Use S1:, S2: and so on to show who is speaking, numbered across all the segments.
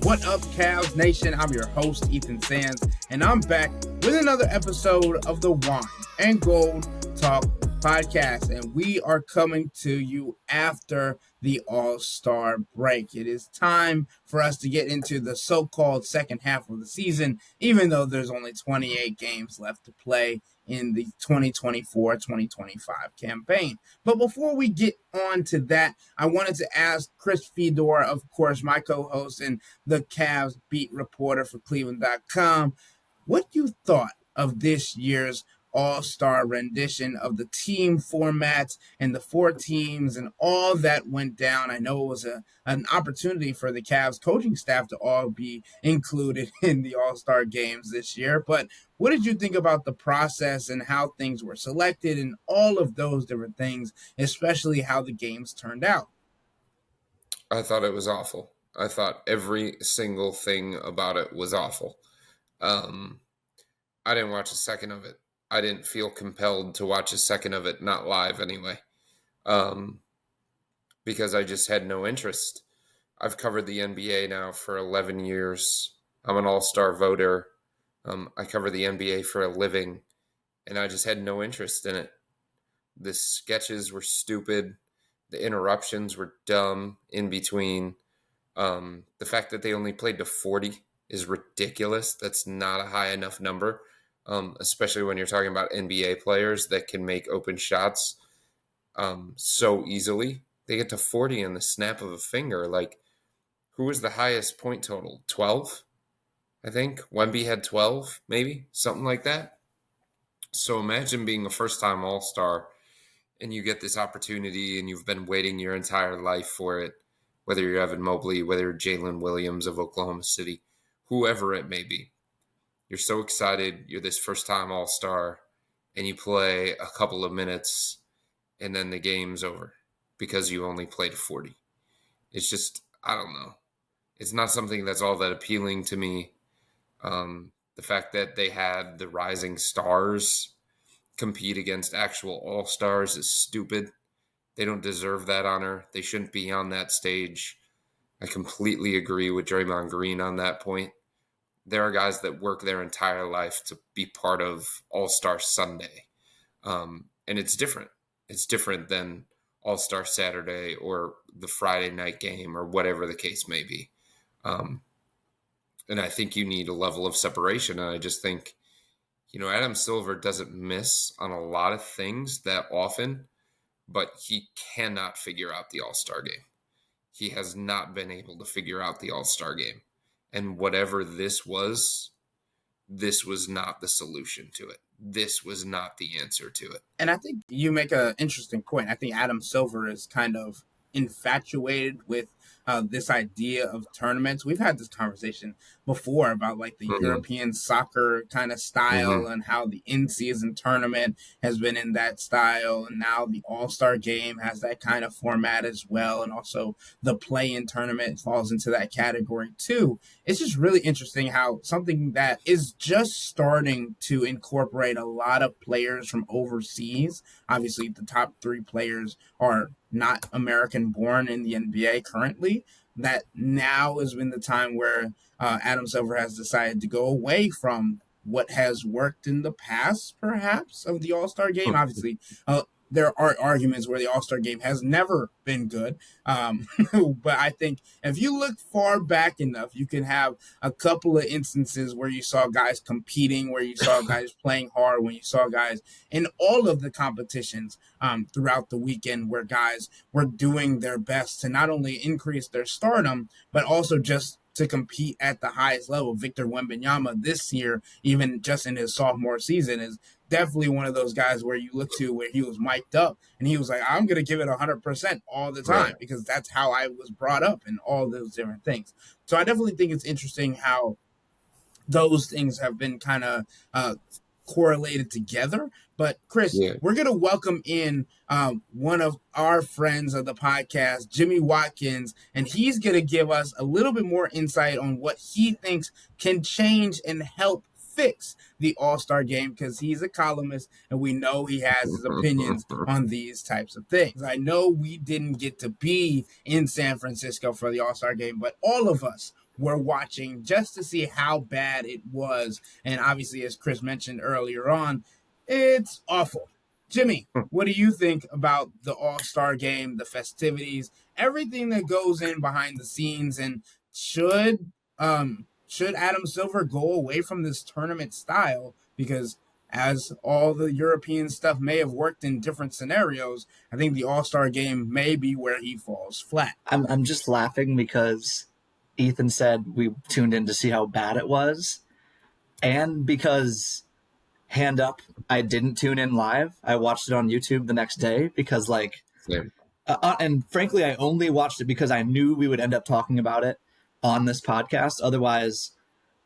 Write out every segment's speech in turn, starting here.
S1: What up, Cavs Nation? I'm your host, Ethan Sands, and I'm back with another episode of the Wine and Gold Talk podcast, and we are coming to you after the All-Star break. It is time for us to get into the so-called second half of the season, even though there's only 28 games left to play in the 2024-2025 campaign. But before we get on to that, I wanted to ask Chris Fedor, of course, my co-host and the Cavs beat reporter for cleveland.com, what you thought of this year's All-Star rendition of the team formats and the four teams and all that went down. I know it was an opportunity for the Cavs coaching staff to all be included in the All-Star games this year. But what did you think about the process and how things were selected and all of those different things, especially how the games turned out?
S2: I thought it was awful. I thought every single thing about it was awful. I didn't watch a second of it. I didn't feel compelled to watch a second of it, not live anyway, because I just had no interest. I've covered the NBA now for 11 years. I'm an all-star voter. I cover the NBA for a living, and I just had no interest in it. The sketches were stupid. The interruptions were dumb in between. The fact that they only played to 40 is ridiculous. That's not a high enough number. Especially when you're talking about NBA players that can make open shots so easily. They get to 40 in the snap of a finger. Like, who was the highest point total? 12, I think. Wemby had 12, maybe, something like that. So imagine being a first-time All-Star and you get this opportunity and you've been waiting your entire life for it, whether you're Evan Mobley, whether you're Jalen Williams of Oklahoma City, whoever it may be. You're so excited, you're this first-time All-Star, and you play a couple of minutes, and then the game's over because you only played 40. It's just, I don't know. It's not something that's all that appealing to me. The fact that they had the rising stars compete against actual All-Stars is stupid. They don't deserve that honor. They shouldn't be on that stage. I completely agree with Draymond Green on that point. There are guys that work their entire life to be part of All-Star Sunday. And it's different. It's different than All-Star Saturday or the Friday night game or whatever the case may be. And I think you need a level of separation. And I just think, Adam Silver doesn't miss on a lot of things that often, but he cannot figure out the All-Star game. He has not been able to figure out the All-Star game. And whatever this was not the solution to it. This was not the answer to it.
S1: And I think you make an interesting point. I think Adam Silver is kind of infatuated with this idea of tournaments. We've had this conversation before about like the European soccer kind of style and how the in-season tournament has been in that style. And now the All-Star game has that kind of format as well. And also the play-in tournament falls into that category too. It's just really interesting how something that is just starting to incorporate a lot of players from overseas. Obviously, the top three players are not American born in the NBA currently, that now has been the time where Adam Silver has decided to go away from what has worked in the past, perhaps, of the All-Star game. Obviously, there are arguments where the All-Star game has never been good. But I think if you look far back enough, you can have a couple of instances where you saw guys competing, where you saw guys playing hard, when you saw guys in all of the competitions throughout the weekend where guys were doing their best to not only increase their stardom, but also just to compete at the highest level. Victor Wembanyama this year, even just in his sophomore season, is definitely one of those guys where you look to where he was mic'd up and he was like, I'm going to give it 100% all the time because that's how I was brought up and all those different things. So I definitely think it's interesting how those things have been kind of correlated together. But Chris, we're going to welcome in one of our friends of the podcast, Jimmy Watkins, and he's going to give us a little bit more insight on what he thinks can change and help fix the All-Star game, because he's a columnist and we know he has his opinions on these types of things. I know we didn't get to be in San Francisco for the All-Star game, but all of us we're watching just to see how bad it was. And obviously, as Chris mentioned earlier on, it's awful. Jimmy, what do you think about the All-Star game, the festivities, everything that goes in behind the scenes, and should Adam Silver go away from this tournament style? Because as all the European stuff may have worked in different scenarios, I think the All-Star game may be where he falls flat.
S3: I'm just laughing because Ethan said we tuned in to see how bad it was, and because hand up, I didn't tune in live. I watched it on YouTube the next day because and frankly, I only watched it because I knew we would end up talking about it on this podcast. Otherwise,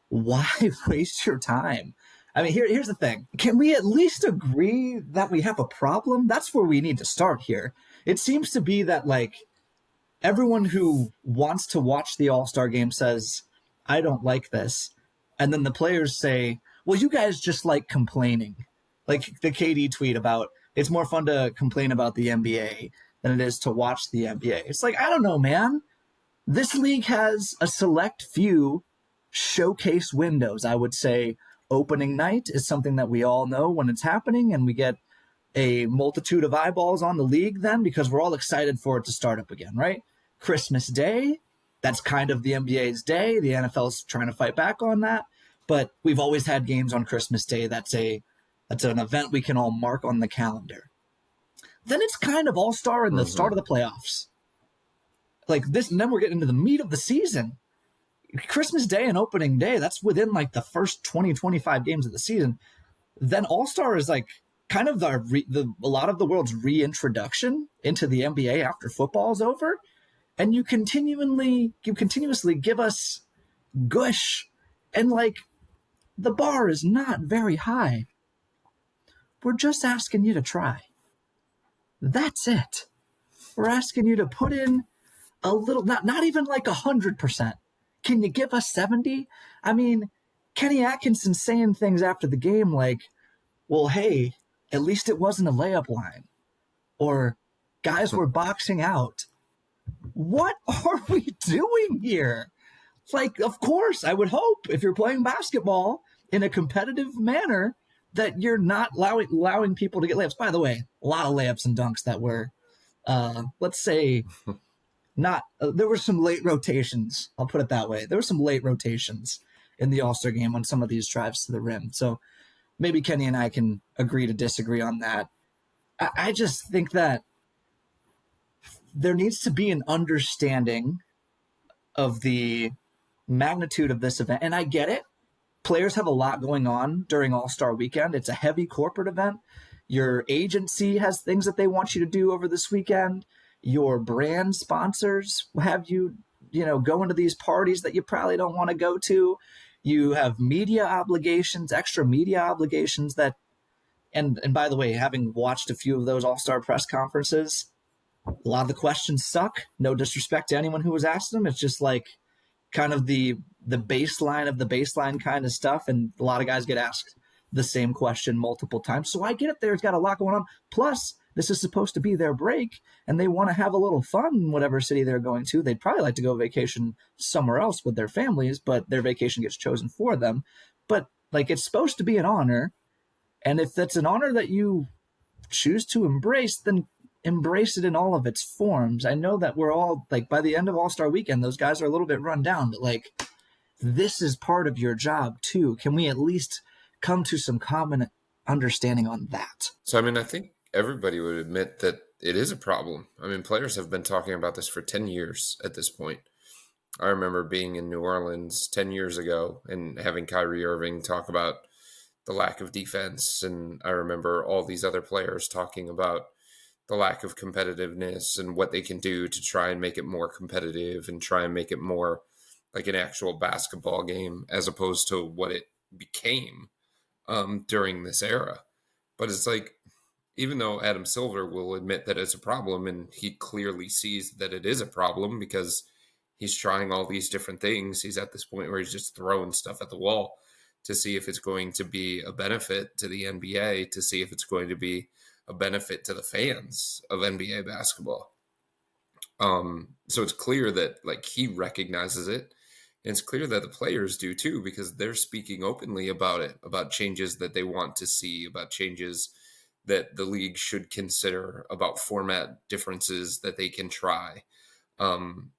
S3: why waste your time? I mean, here's the thing. Can we at least agree that we have a problem? That's where we need to start here. It seems to be that, like, everyone who wants to watch the All-Star game says, I don't like this. And then the players say, well, you guys just like complaining. Like the KD tweet about, it's more fun to complain about the NBA than it is to watch the NBA. It's like, I don't know, man. This league has a select few showcase windows. I would say opening night is something that we all know when it's happening, and we get a multitude of eyeballs on the league then because we're all excited for it to start up again, right? Christmas Day, that's kind of the NBA's day. The NFL's trying to fight back on that, but we've always had games on Christmas Day. That's an event we can all mark on the calendar. Then it's kind of All-Star in the start of the playoffs. Like this, and then we're getting into the meat of the season. Christmas Day and opening day, that's within like the first 20, 25 games of the season. Then All-Star is like kind of a lot of the world's reintroduction into the NBA after football's over. And you continuously give us gush, and like the bar is not very high. We're just asking you to try. That's it. We're asking you to put in a little, not even like 100%. Can you give us 70? I mean, Kenny Atkinson saying things after the game like, well, hey, at least it wasn't a layup line. Or guys were boxing out. What are we doing here? Like, of course, I would hope if you're playing basketball in a competitive manner that you're not allowing people to get layups. By the way, a lot of layups and dunks that were, let's say, not there were some late rotations. I'll put it that way. There were some late rotations in the All-Star game on some of these drives to the rim. So maybe Kenny and I can agree to disagree on that. I just think that there needs to be an understanding of the magnitude of this event. And I get it. Players have a lot going on during All-Star weekend. It's a heavy corporate event. Your agency has things that they want you to do over this weekend. Your brand sponsors have you, go into these parties that you probably don't want to go to. You have media obligations, extra media obligations that, and by the way, having watched a few of those All-Star press conferences, a lot of the questions suck. No disrespect to anyone who was asked them. It's just like kind of the baseline of the baseline kind of stuff. And a lot of guys get asked the same question multiple times. So I get it. There's got a lot going on. Plus, this is supposed to be their break, and they want to have a little fun in whatever city they're going to. They'd probably like to go vacation somewhere else with their families, but their vacation gets chosen for them. But like, it's supposed to be an honor. And if that's an honor that you choose to embrace, then embrace it in all of its forms. I know that we're all like, by the end of All-Star weekend, those guys are a little bit run down, but like, this is part of your job too. Can we at least come to some common understanding on that?
S2: So, I mean, I think everybody would admit that it is a problem. I mean, players have been talking about this for 10 years at this point. I remember being in New Orleans 10 years ago and having Kyrie Irving talk about the lack of defense. And I remember all these other players talking about the lack of competitiveness and what they can do to try and make it more competitive and try and make it more like an actual basketball game as opposed to what it became during this era. But it's like, even though Adam Silver will admit that it's a problem, and he clearly sees that it is a problem because he's trying all these different things, he's at this point where he's just throwing stuff at the wall to see if it's going to be a benefit to the NBA, to see if it's going to be a benefit to the fans of NBA basketball. So it's clear that like he recognizes it. And it's clear that the players do too, because they're speaking openly about it, about changes that they want to see, about changes that the league should consider, about format differences that they can try.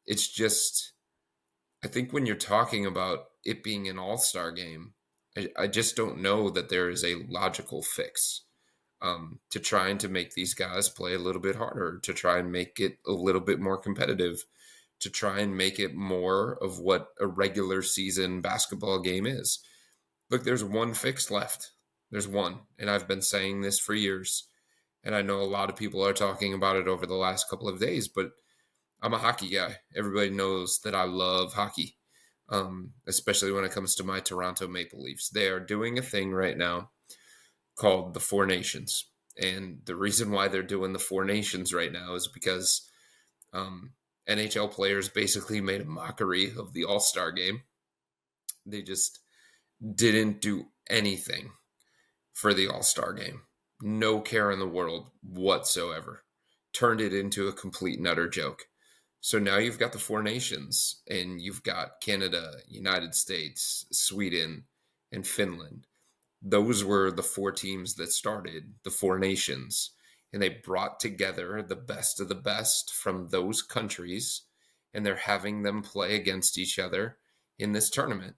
S2: It's just, I think when you're talking about it being an all-star game, I just don't know that there is a logical fix to trying to make these guys play a little bit harder, to try and make it a little bit more competitive, to try and make it more of what a regular season basketball game is. Look, there's one fix left. There's one. And I've been saying this for years. And I know a lot of people are talking about it over the last couple of days, but I'm a hockey guy. Everybody knows that I love hockey, especially when it comes to my Toronto Maple Leafs. They are doing a thing right now called the Four Nations. And the reason why they're doing the Four Nations right now is because NHL players basically made a mockery of the All-Star game. They just didn't do anything for the All-Star game. No care in the world whatsoever. Turned it into a complete and utter joke. So now you've got the Four Nations, and you've got Canada, United States, Sweden, and Finland. Those were the four teams that started the Four Nations, and they brought together the best of the best from those countries, and they're having them play against each other in this tournament.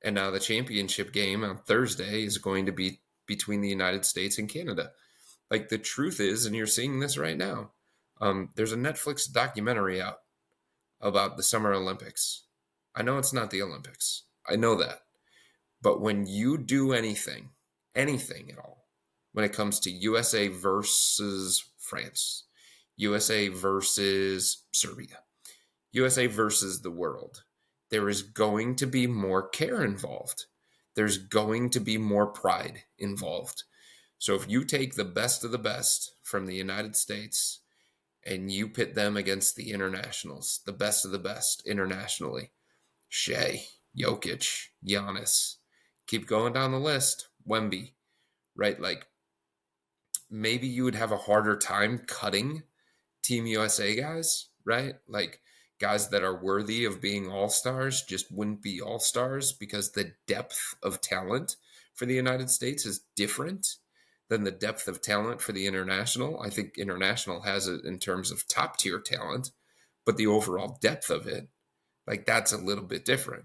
S2: And now the championship game on Thursday is going to be between the United States and Canada. Like, the truth is, and you're seeing this right now, there's a Netflix documentary out about the Summer Olympics. I know it's not the Olympics. I know that. But when you do anything at all, when it comes to USA versus France, USA versus Serbia, USA versus the world, there is going to be more care involved. There's going to be more pride involved. So if you take the best of the best from the United States and you pit them against the internationals, the best of the best internationally, Shea, Jokic, Giannis, keep going down the list, Wemby, right? Like, maybe you would have a harder time cutting Team USA guys, right? Like, guys that are worthy of being all-stars just wouldn't be all-stars because the depth of talent for the United States is different than the depth of talent for the international. I think international has it in terms of top-tier talent, but the overall depth of it, like, that's a little bit different.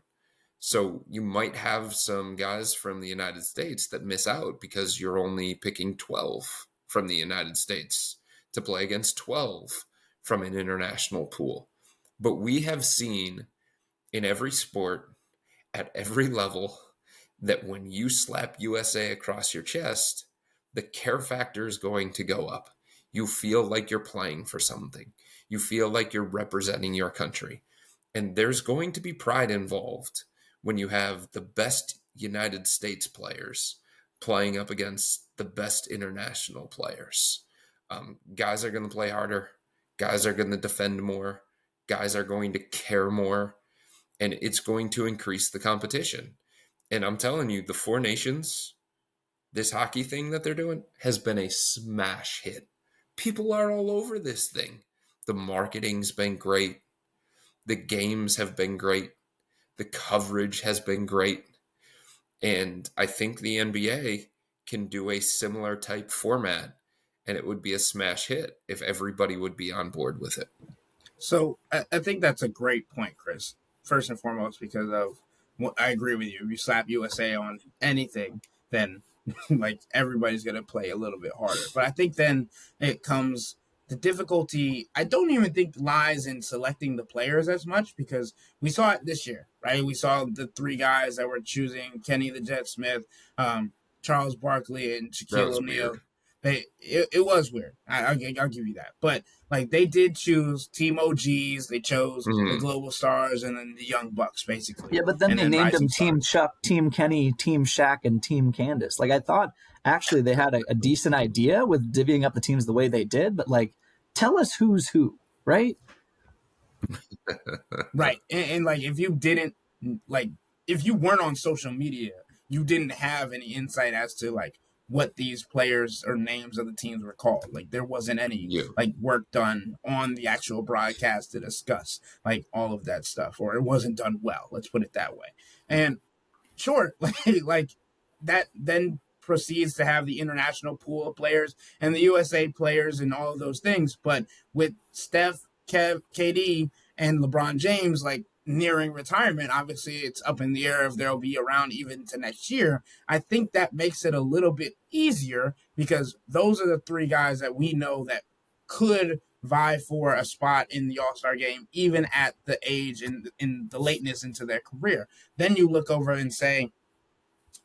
S2: So you might have some guys from the United States that miss out because you're only picking 12 from the United States to play against 12 from an international pool. But we have seen in every sport, at every level, that when you slap USA across your chest, the care factor is going to go up. You feel like you're playing for something. You feel like you're representing your country. And there's going to be pride involved when you have the best United States players playing up against the best international players. Guys are going to play harder. Guys are going to defend more. Guys are going to care more. And it's going to increase the competition. And I'm telling you, the Four Nations, this hockey thing that they're doing, has been a smash hit. People are all over this thing. The marketing's been great. The games have been great. The coverage has been great. And I think the NBA can do a similar type format, and it would be a smash hit if everybody would be on board with it.
S1: So I think that's a great point, Chris. First and foremost, because of what I agree with you. If you slap USA on anything, then like everybody's going to play a little bit harder. But I think then it comes the difficulty. I don't even think lies in selecting the players as much because we saw it this year, right? We saw the three guys that were choosing Kenny the Jet Smith, Charles Barkley, and Shaquille O'Neal. It was weird. I'll give you that. But like they did choose Team OGs, they chose the Global Stars, and then the Young Bucks, basically.
S3: Yeah, but then they named them Team Chuck, Team Kenny, Team Shaq, and Team Candace. Like I thought, actually, they had a decent idea with divvying up the teams the way they did. But like, tell us who's who, right?
S1: Right, and like if you didn't if you weren't on social media, you didn't have any insight as to like what these players or names of the teams were called. Like there wasn't any
S2: Yeah.
S1: like work done on the actual broadcast to discuss like all of that stuff, or it wasn't done well. Let's put it that way. And sure, like that then proceeds to have the international pool of players and the USA players and all of those things. But with Steph, KD, and LeBron James like nearing retirement, obviously it's up in the air if they'll be around even to next year. I think that makes it a little bit easier because those are the three guys that we know that could vie for a spot in the All-Star game, even at the age and in the lateness into their career. Then you look over and say,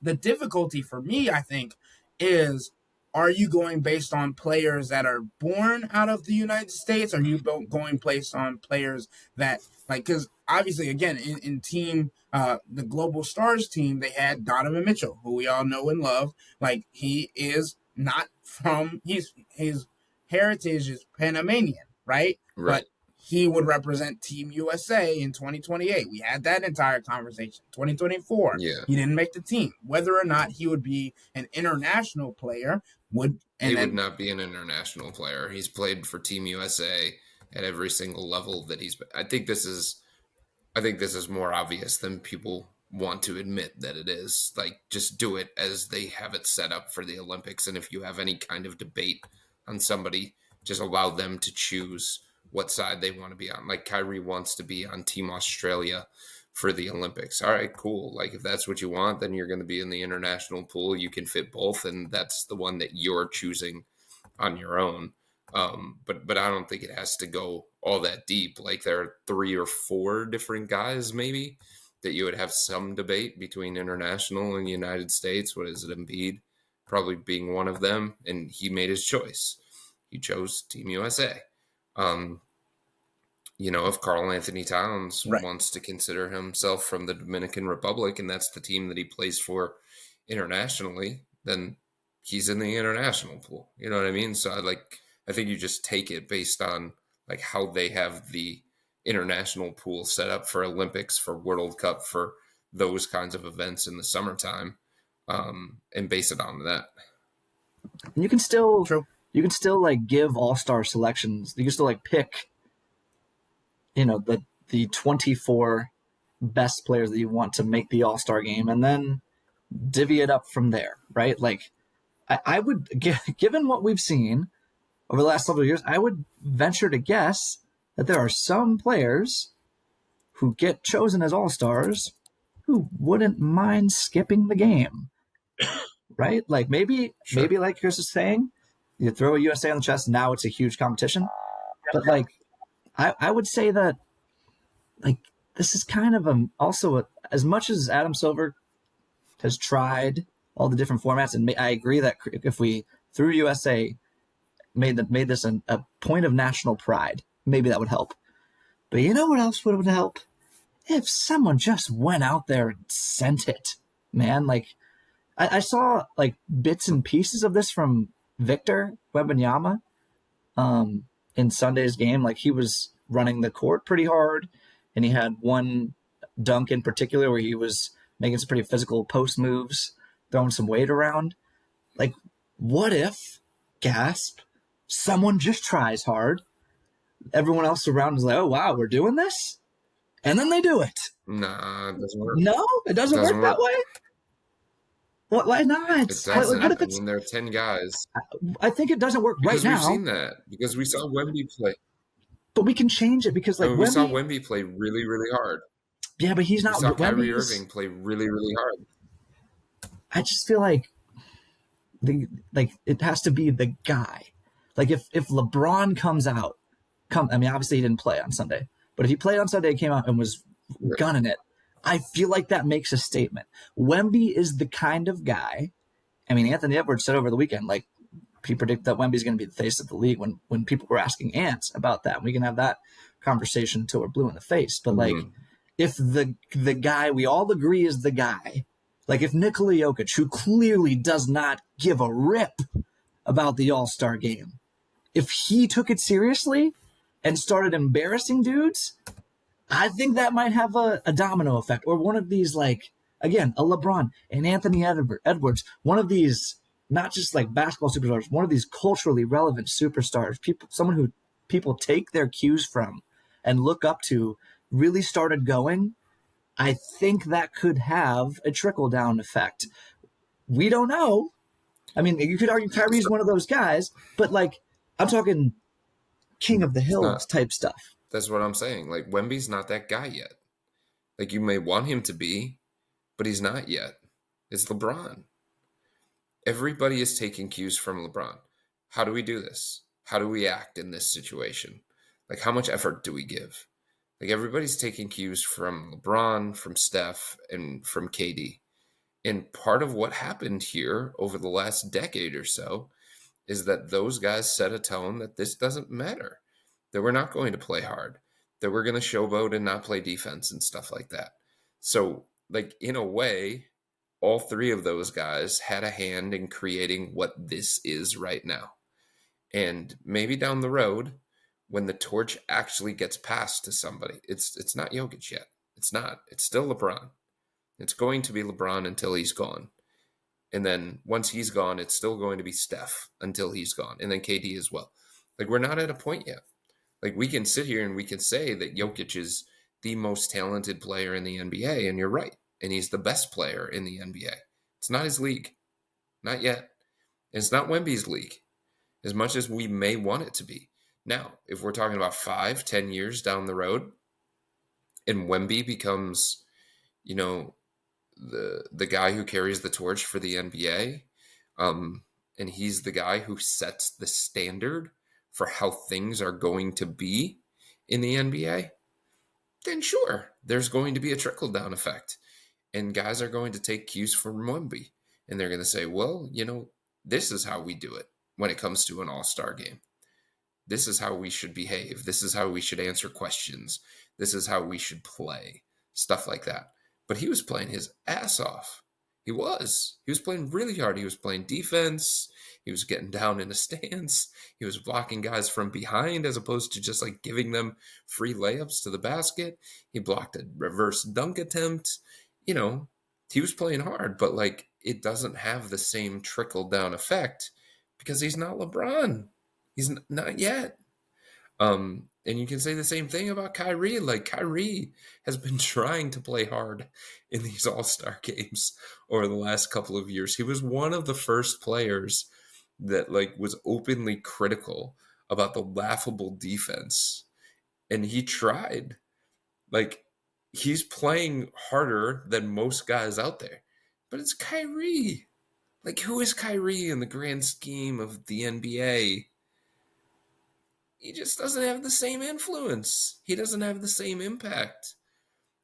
S1: the difficulty for me, I think, is are you going based on players that are born out of the United States? Or are you going based on players that, like, because obviously, again, in team, the Global Stars team, they had Donovan Mitchell, who we all know and love. Like, he is not from, his heritage is Panamanian, right?
S2: Right.
S1: But he would represent Team USA in 2028. We had that entire conversation. 2024,
S2: Yeah.
S1: he didn't make the team. Whether or not he would be an international player would
S2: not be an international player. He's played for Team USA at every single level that he's been. I think this is more obvious than people want to admit that it is. Like, just do it as they have it set up for the Olympics. And if you have any kind of debate on somebody, just allow them to choose what side they want to be on. Like, Kyrie wants to be on Team Australia for the Olympics. All right, cool. Like, if that's what you want, then you're going to be in the international pool. You can fit both, and that's the one that you're choosing on your own. But I don't think it has to go all that deep. Like, there are 3 or 4 different guys maybe that you would have some debate between international and United States. What is it, Embiid probably being one of them, and he made his choice. He chose Team USA. If Karl Anthony Towns wants to consider himself from the Dominican Republic and that's the team that he plays for internationally, then he's in the international pool. You know what I mean? So I think you just take it based on like how they have the international pool set up for Olympics, for World Cup, for those kinds of events in the summertime, and base it on that.
S3: And you can still like give all-star selections. You can still like pick, the 24 best players that you want to make the all-star game and then divvy it up from there, right? Like I would, given what we've seen over the last several years, I would venture to guess that there are some players who get chosen as all-stars who wouldn't mind skipping the game, right? Like maybe like Chris is saying, you throw a USA on the chest, now it's a huge competition. But like, I would say that like this is kind of as much as Adam Silver has tried all the different formats, and I agree that if we through USA made this a point of national pride, maybe that would help. But you know what else would help? If someone just went out there and sent it, man. Like I saw like bits and pieces of this from Victor Wembanyama in Sunday's game. Like he was running the court pretty hard, and he had one dunk in particular where he was making some pretty physical post moves, throwing some weight around. Like, what if, gasp, someone just tries hard, everyone else around is like, oh wow, we're doing this? And then they do it.
S2: Nah, it doesn't work.
S3: No, it doesn't work that way. Why not?
S2: It doesn't. What if it's, there are 10 guys.
S3: I think it doesn't work right now.
S2: Because we've seen that. Because we saw Wemby play.
S3: But we can change it because like
S2: we saw Wemby play really, really hard.
S3: Yeah, but he's not.
S2: We saw Kyrie Irving play really, really hard.
S3: I just feel like it has to be the guy. Like if LeBron comes out, I mean, obviously he didn't play on Sunday, but if he played on Sunday, came out and was gunning it, I feel like that makes a statement. Wemby is the kind of guy. I mean, Anthony Edwards said over the weekend, like, he predicted that Wemby's going to be the face of the league when people were asking Ants about that. We can have that conversation until we're blue in the face. But like, if the guy we all agree is the guy, like if Nikola Jokic, who clearly does not give a rip about the All-Star game, if he took it seriously and started embarrassing dudes, I think that might have a domino effect. Or one of these, like, again, a LeBron and Anthony Edwards, one of these not just like basketball superstars, one of these culturally relevant superstars, someone who people take their cues from and look up to, really started going, I think that could have a trickle down effect. We don't know. I mean, you could argue Kyrie's one of those guys, but like, I'm talking king of the hill type stuff.
S2: That's what I'm saying. Like, Wemby's not that guy yet. Like, you may want him to be, but he's not yet. It's LeBron. Everybody is taking cues from LeBron. How do we do this? How do we act in this situation? Like, how much effort do we give? Like, everybody's taking cues from LeBron, from Steph, and from KD. And part of what happened here over the last decade or so is that those guys set a tone that this doesn't matter, that we're not going to play hard, that we're going to showboat and not play defense and stuff like that. So, like, in a way, all three of those guys had a hand in creating what this is right now. And maybe down the road, when the torch actually gets passed to somebody, it's not Jokic yet. It's not. It's still LeBron. It's going to be LeBron until he's gone. And then once he's gone, it's still going to be Steph until he's gone. And then KD as well. Like, we're not at a point yet. Like, we can sit here and we can say that Jokic is the most talented player in the NBA, and you're right. And he's the best player in the NBA. It's not his league. Not yet. It's not Wemby's league, as much as we may want it to be. Now, if we're talking about 5-10 years down the road, and Wemby becomes, you know, the guy who carries the torch for the NBA, and he's the guy who sets the standard for how things are going to be in the NBA, then sure, there's going to be a trickle-down effect. And guys are going to take cues from Wemby. And they're going to say, well, you know, this is how we do it when it comes to an all-star game. This is how we should behave. This is how we should answer questions. This is how we should play. Stuff like that. But he was playing his ass off. He was. He was playing really hard. He was playing defense. He was getting down in a stance. He was blocking guys from behind as opposed to just like giving them free layups to the basket. He blocked a reverse dunk attempt. You know, he was playing hard, but like it doesn't have the same trickle down effect because he's not LeBron. He's not yet. And you can say the same thing about Kyrie. Like, Kyrie has been trying to play hard in these all-star games over the last couple of years. He was one of the first players that like was openly critical about the laughable defense. And he tried. Like, he's playing harder than most guys out there. But it's Kyrie. Like, who is Kyrie in the grand scheme of the NBA? He just doesn't have the same influence. He doesn't have the same impact.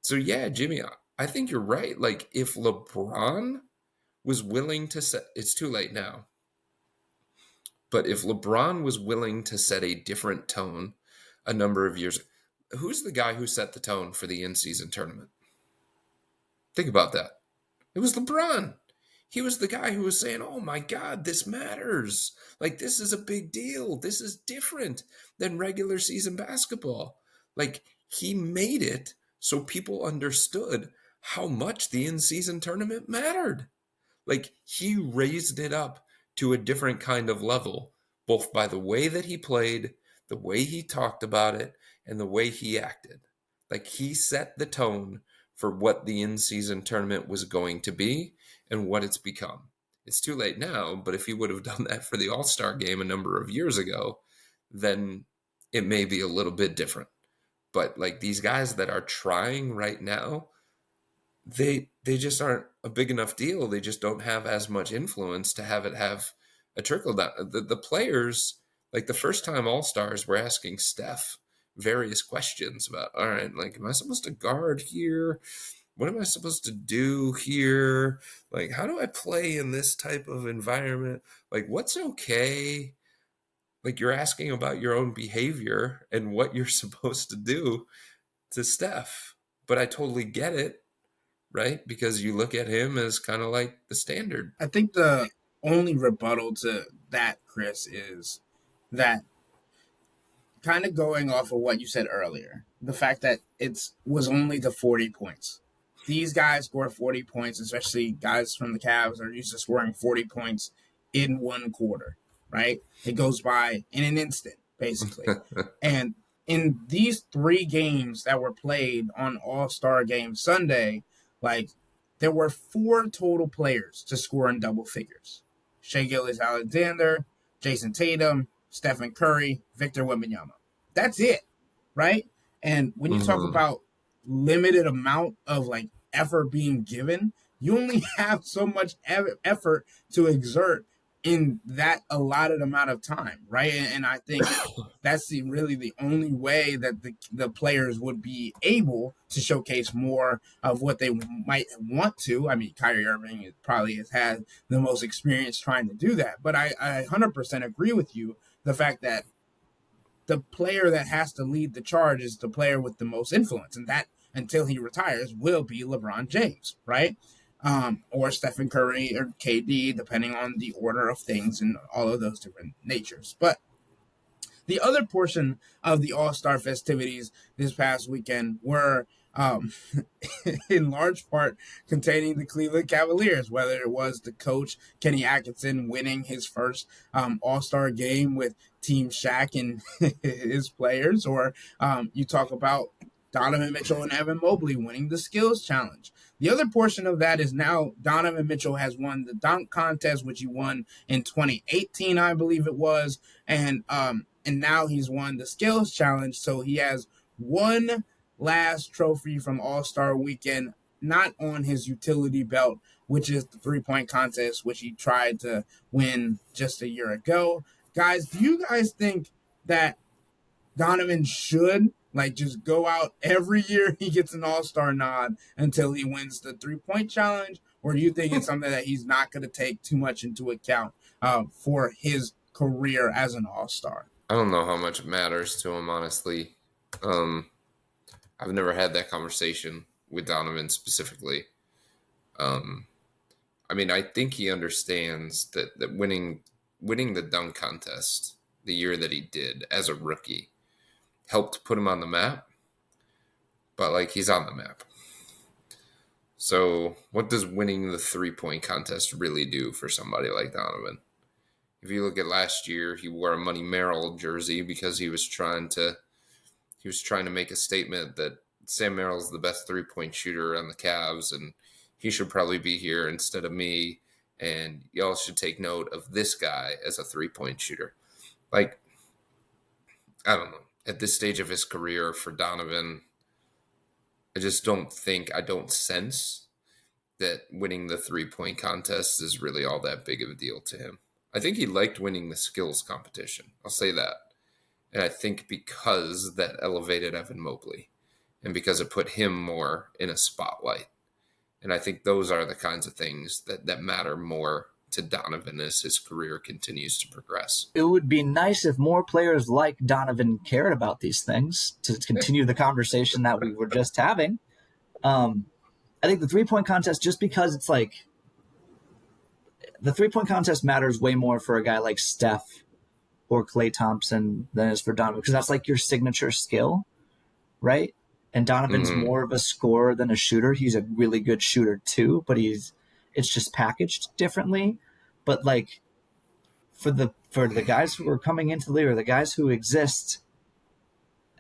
S2: So yeah, Jimmy, I think you're right. Like, if LeBron was willing to set, it's too late now. But if LeBron was willing to set a different tone a number of years, who's the guy who set the tone for the in-season tournament? Think about that. It was LeBron. He was the guy who was saying, oh my God, this matters. Like, this is a big deal. This is different than regular season basketball. Like, he made it so people understood how much the in-season tournament mattered. Like, he raised it up to a different kind of level, both by the way that he played, the way he talked about it, and the way he acted. Like, he set the tone for what the in-season tournament was going to be and what it's become. It's too late now, but if he would have done that for the All-Star game a number of years ago, then it may be a little bit different. But like, these guys that are trying right now, they just aren't a big enough deal. They just don't have as much influence to have it have a trickle down. The players, like the first time All-Stars were asking Steph various questions about, all right, like, am I supposed to guard here? What am I supposed to do here? Like, how do I play in this type of environment? Like, what's okay? Like, you're asking about your own behavior and what you're supposed to do to Steph. But I totally get it, right? Because you look at him as kind of like the standard.
S1: I think the only rebuttal to that, Chris, is that kind of going off of what you said earlier, the fact that it was only the 40 points. These guys score 40 points, especially guys from the Cavs are used to scoring 40 points in one quarter, right? It goes by in an instant, basically. And in these 3 games that were played on All-Star Game Sunday, like, there were 4 total players to score in double figures. Shai Gilgeous-Alexander, Jason Tatum, Stephen Curry, Victor Wembanyama. That's it, right? And when you talk about limited amount of like effort being given, you only have so much effort to exert in that allotted amount of time, right? And I think that's really the only way that the players would be able to showcase more of what they might want to. I mean, Kyrie Irving probably has had the most experience trying to do that, but I 100% agree with you. The fact that the player that has to lead the charge is the player with the most influence, and that until he retires will be LeBron James, right? Or Stephen Curry or KD, depending on the order of things and all of those different natures. But the other portion of the All-Star festivities this past weekend were in large part containing the Cleveland Cavaliers, whether it was the coach, Kenny Atkinson, winning his first All-Star game with Team Shaq and his players, or you talk about Donovan Mitchell and Evan Mobley winning the skills challenge. The other portion of that is now Donovan Mitchell has won the dunk contest, which he won in 2018, I believe it was, and now he's won the skills challenge. So he has one last trophy from All-Star Weekend, not on his utility belt, which is the 3-point contest, which he tried to win just a year ago. Guys, do you guys think that Donovan should like just go out every year he gets an All-Star nod until he wins the 3-point challenge? Or do you think it's something that he's not going to take too much into account for his career as an All-Star?
S2: I don't know how much it matters to him, honestly. I've never had that conversation with Donovan specifically. I mean, I think he understands that winning the dunk contest the year that he did as a rookie helped put him on the map, but like he's on the map. So what does winning the 3-point contest really do for somebody like Donovan? If you look at last year, he wore a Money Merrill jersey because he was trying to make a statement that Sam Merrill's the best 3-point shooter on the Cavs and he should probably be here instead of me, and y'all should take note of this guy as a 3-point shooter. Like, I don't know. At this stage of his career for Donovan, I don't sense that winning the 3-point contest is really all that big of a deal to him. I think he liked winning the skills competition. I'll say that. And I think because that elevated Evan Mobley and because it put him more in a spotlight. And I think those are the kinds of things that matter more to Donovan as his career continues to progress.
S3: It would be nice if more players like Donovan cared about these things to continue the conversation that we were just having. I think the 3-point contest, just because it's like the 3-point contest matters way more for a guy like Steph or Klay Thompson than it is for Donovan, because that's like your signature skill, right? And Donovan's more of a scorer than a shooter. He's a really good shooter too, but it's just packaged differently. But like for the guys who are coming into the league, or the guys who exist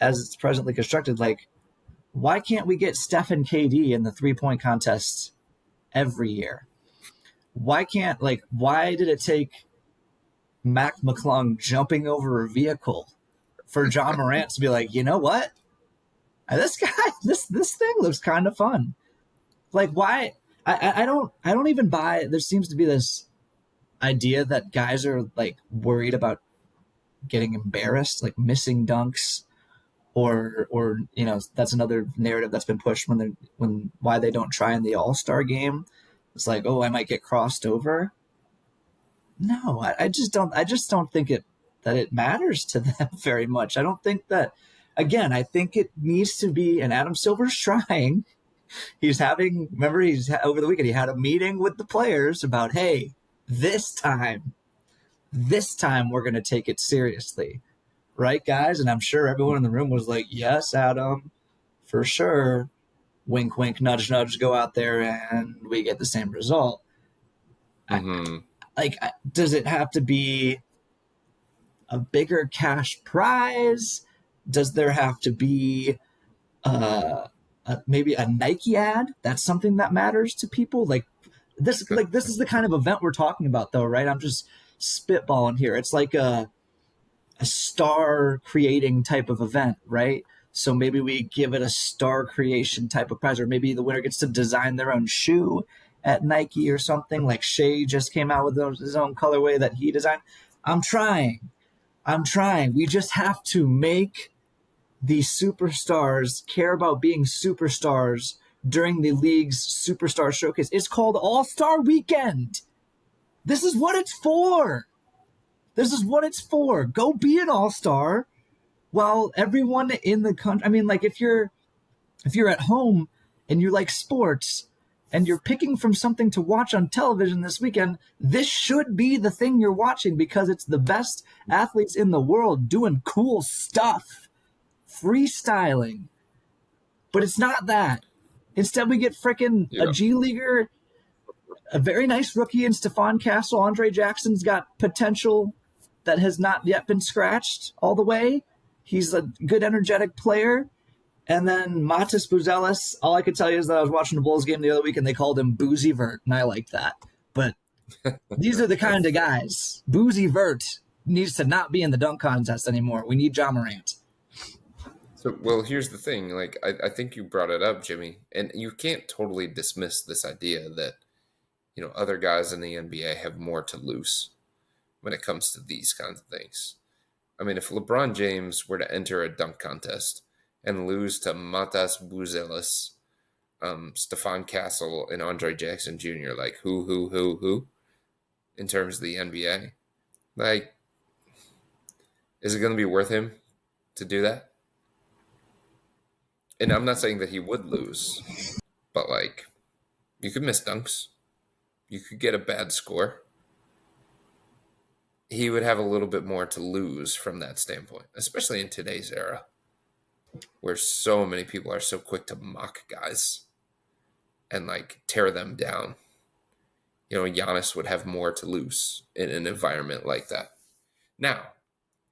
S3: as it's presently constructed, like, why can't we get Steph and KD in the 3-point contest every year? Why did it take Mac McClung jumping over a vehicle for John Morant to be like, you know what? This guy, this thing looks kind of fun. Like, why? I don't even buy. There seems to be this idea that guys are like worried about getting embarrassed, like missing dunks, or that's another narrative that's been pushed why they don't try in the All-Star game. It's like, oh, I might get crossed over. No, I just don't think that it matters to them very much. I don't think that. Again, I think it needs to be, and Adam Silver's trying. Over the weekend, he had a meeting with the players about, hey, this time we're going to take it seriously. Right, guys? And I'm sure everyone in the room was like, yes, Adam, for sure. Wink, wink, nudge, nudge, go out there and we get the same result.
S2: Mm-hmm.
S3: Like, does it have to be a bigger cash prize? Does there have to be maybe a Nike ad? That's something that matters to people. Like this is the kind of event we're talking about, though, right? I'm just spitballing here. It's like a star creating type of event, right? So maybe we give it a star creation type of prize, or maybe the winner gets to design their own shoe at Nike or something. Like Shea just came out with his own colorway that he designed. I'm trying. We just have to make these superstars care about being superstars during the league's superstar showcase. It's called All-Star Weekend. This is what it's for. Go be an all-star while everyone in the country, I mean, like if you're at home and you like sports and you're picking from something to watch on television this weekend, this should be the thing you're watching because it's the best athletes in the world doing cool stuff, freestyling. But it's not that. Instead, we get frickin' a G Leaguer, a very nice rookie in Stephon Castle. Andre Jackson's got potential that has not yet been scratched all the way. He's a good, energetic player. And then Matas Buzelis, all I could tell you is that I was watching the Bulls game the other week and they called him Boozy Vert, and I liked that. But these are the kind of guys. Boozy Vert needs to not be in the dunk contest anymore. We need Ja Morant.
S2: So, well, here's the thing. Like, I think you brought it up, Jimmy, and you can't totally dismiss this idea that, you know, other guys in the NBA have more to lose when it comes to these kinds of things. I mean, if LeBron James were to enter a dunk contest and lose to Matas Buzelis, Stephon Castle, and Andre Jackson Jr., like who, in terms of the NBA, like, is it going to be worth him to do that? And I'm not saying that he would lose, but like, you could miss dunks. You could get a bad score. He would have a little bit more to lose from that standpoint, especially in today's era where so many people are so quick to mock guys and like tear them down. You know, Giannis would have more to lose in an environment like that. Now,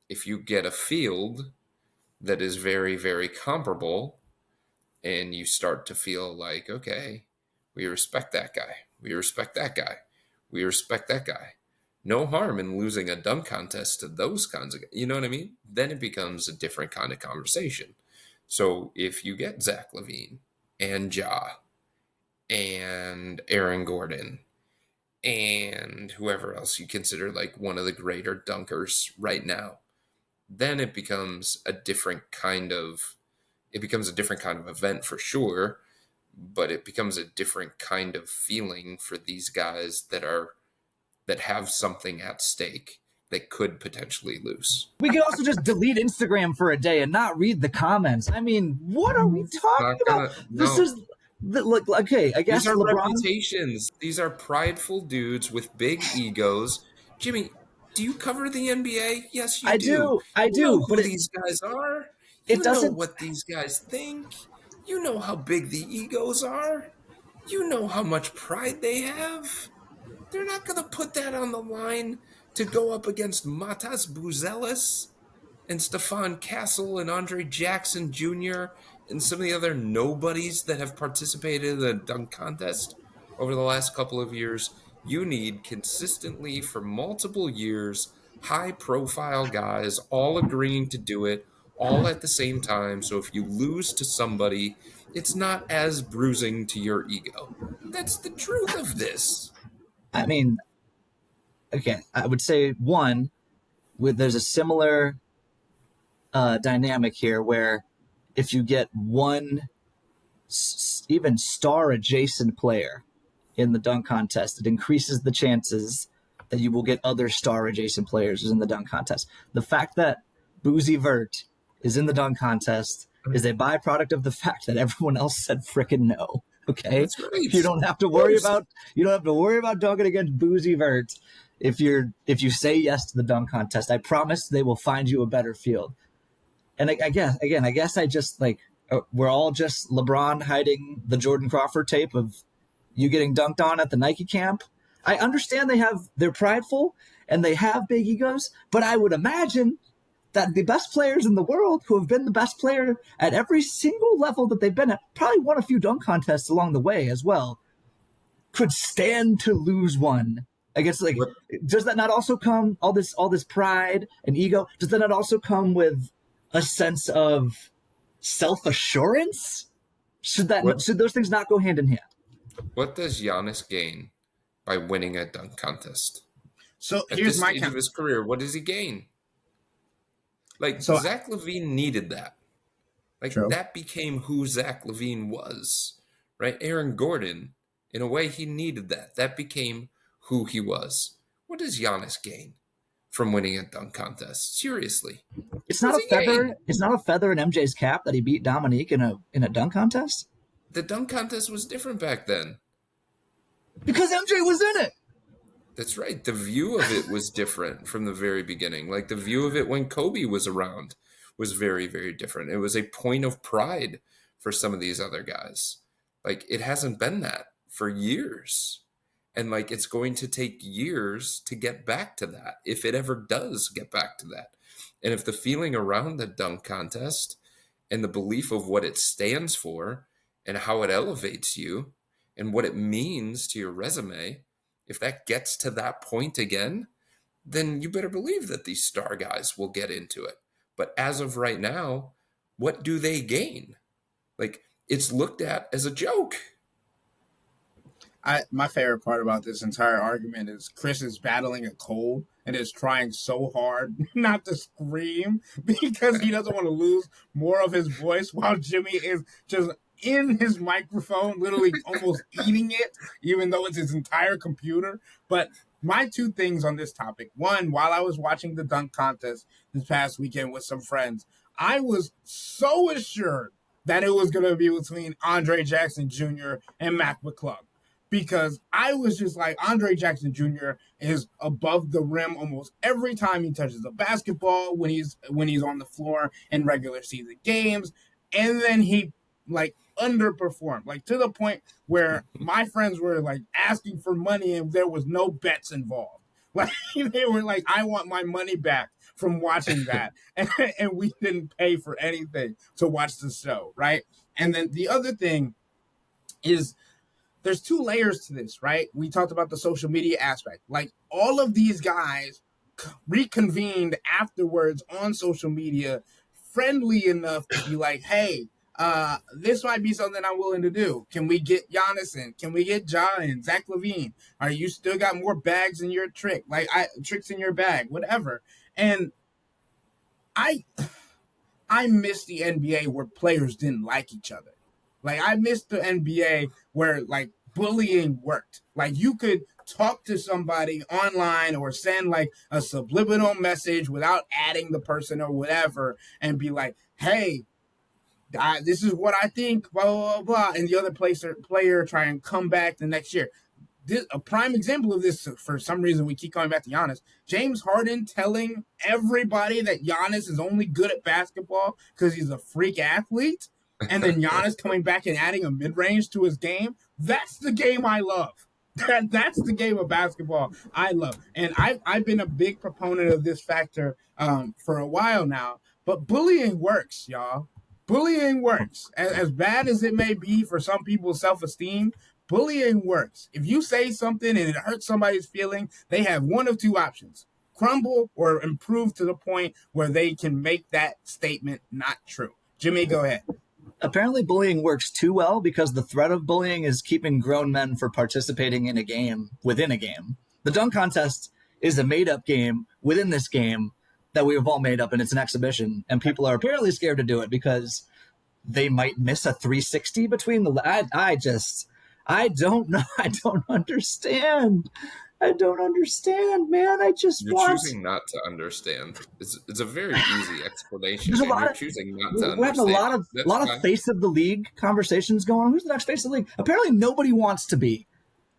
S2: if you get a field that is very, very comparable and you start to feel like, okay, we respect that guy. We respect that guy. We respect that guy. No harm in losing a dunk contest to those kinds of guys. You know what I mean? Then it becomes a different kind of conversation. So if you get Zach LaVine and Ja and Aaron Gordon and whoever else you consider like one of the greater dunkers right now, then it becomes a different kind of event for sure, but it becomes a different kind of feeling for these guys that have something at stake that could potentially lose.
S3: We could also just delete Instagram for a day and not read the comments. I mean, what are we talking about? This is look, okay, I guess
S2: these are
S3: LeBron...
S2: reputations. These are prideful dudes with big egos. Jimmy, do you cover the NBA? Yes, you do.
S3: I do.
S2: You know
S3: but
S2: who these guys are. You know what these guys think. You know how big the egos are. You know how much pride they have. They're not going to put that on the line to go up against Matas Buzelis and Stephon Castle and Andre Jackson Jr. and some of the other nobodies that have participated in the dunk contest over the last couple of years. You need consistently for multiple years high-profile guys all agreeing to do it all at the same time. So if you lose to somebody, it's not as bruising to your ego. That's the truth of this.
S3: I mean, okay, I would say there's a similar dynamic here where if you get one even star adjacent player in the dunk contest, it increases the chances that you will get other star adjacent players in the dunk contest. The fact that Boozy Vert is in the dunk contest is a byproduct of the fact that everyone else said frickin' no. Okay,
S2: that's right.
S3: You don't have to worry about dunking against Boozy Vert if you say yes to the dunk contest. I promise they will find you a better field. And I guess I just like we're all just LeBron hiding the Jordan Crawford tape of you getting dunked on at the Nike camp. I understand they're prideful and they have big egos, but I would imagine that the best players in the world who have been the best player at every single level that they've been at, probably won a few dunk contests along the way as well, could stand to lose one against, like,
S2: What
S3: does that not also come, all this pride and ego, does that not also come with a sense of self-assurance? Should those things not go hand in hand?
S2: what does Giannis gain by winning a dunk contest?
S1: So
S2: At
S1: here's
S2: this
S1: my
S2: stage of his career, what does he gain? Like,
S1: so
S2: Zach LaVine needed that. Like,
S1: true.
S2: that became who Zach LaVine was, right? Aaron Gordon, in a way, he needed that. That became who he was. What does Giannis gain from winning a dunk contest? Seriously.
S3: It's
S2: What
S3: not
S2: does
S3: a
S2: he
S3: feather.
S2: gain?
S3: It's not a feather in MJ's cap that he beat Dominique in a dunk contest,
S2: The dunk contest was different back then.
S3: because MJ was in it.
S2: That's right. The view of it was different from the very beginning. Like, the view of it when Kobe was around was very, very different. It was a point of pride for some of these other guys. Like, it hasn't been that for years. And, like, it's going to take years to get back to that, if it ever does get back to that. And if the feeling around the dunk contest and the belief of what it stands for and how it elevates you and what it means to your resume, if that gets to that point again, then you better believe that these star guys will get into it. But as of right now, what do they gain? Like, it's looked at as a joke.
S1: My favorite part about this entire argument is Chris is battling a cold and is trying so hard not to scream because he doesn't want to lose more of his voice, while Jimmy is just in his microphone, literally almost eating it, even though it's his entire computer. But my two things on this topic: one, while I was watching the dunk contest this past weekend with some friends, I was so assured that it was going to be between Andre Jackson Jr. and Mac McClung, because I was just like, Andre Jackson Jr. is above the rim almost every time he touches a basketball when he's on the floor in regular season games, and then he like underperformed, like to the point where my friends were like asking for money and there was no bets involved. Like, they were like, I want my money back from watching that, and we didn't pay for anything to watch the show, right? And then the other thing is, there's two layers to this, right? We talked about the social media aspect. Like, all of these guys reconvened afterwards on social media, friendly enough to be like, hey, this might be something I'm willing to do. Can we get Giannis in? Can we get Ja and Zach LaVine? Are you still got more bags in your trick? Like, tricks in your bag, whatever. And I miss the NBA where players didn't like each other. Like, I miss the NBA where, like, bullying worked. Like, you could talk to somebody online or send, like, a subliminal message without adding the person or whatever and be like, hey, this is what I think, blah, blah, blah, and the other player try and come back the next year. A prime example of this, for some reason we keep coming back to Giannis, James Harden telling everybody that Giannis is only good at basketball because he's a freak athlete, and then Giannis coming back and adding a mid-range to his game. That's the game I love. That's the game of basketball I love. And I've been a big proponent of this factor for a while now, but bullying works, y'all. Bullying works. As bad as it may be for some people's self-esteem, bullying works. If you say something and it hurts somebody's feeling, they have one of two options: crumble or improve to the point where they can make that statement not true. Jimmy, go ahead.
S3: Apparently bullying works too well, because the threat of bullying is keeping grown men from participating in a game within a game. The dunk contest is a made-up game within this game that we have all made up, and it's an exhibition, and people are apparently scared to do it because they might miss a 360 between the... I don't know. I don't understand. I don't understand, man.
S2: You're choosing not to understand. It's a very easy explanation, and you're choosing not to understand.
S3: We're having a lot of face of the league conversations going on. Who's the next face of the league? Apparently nobody wants to be.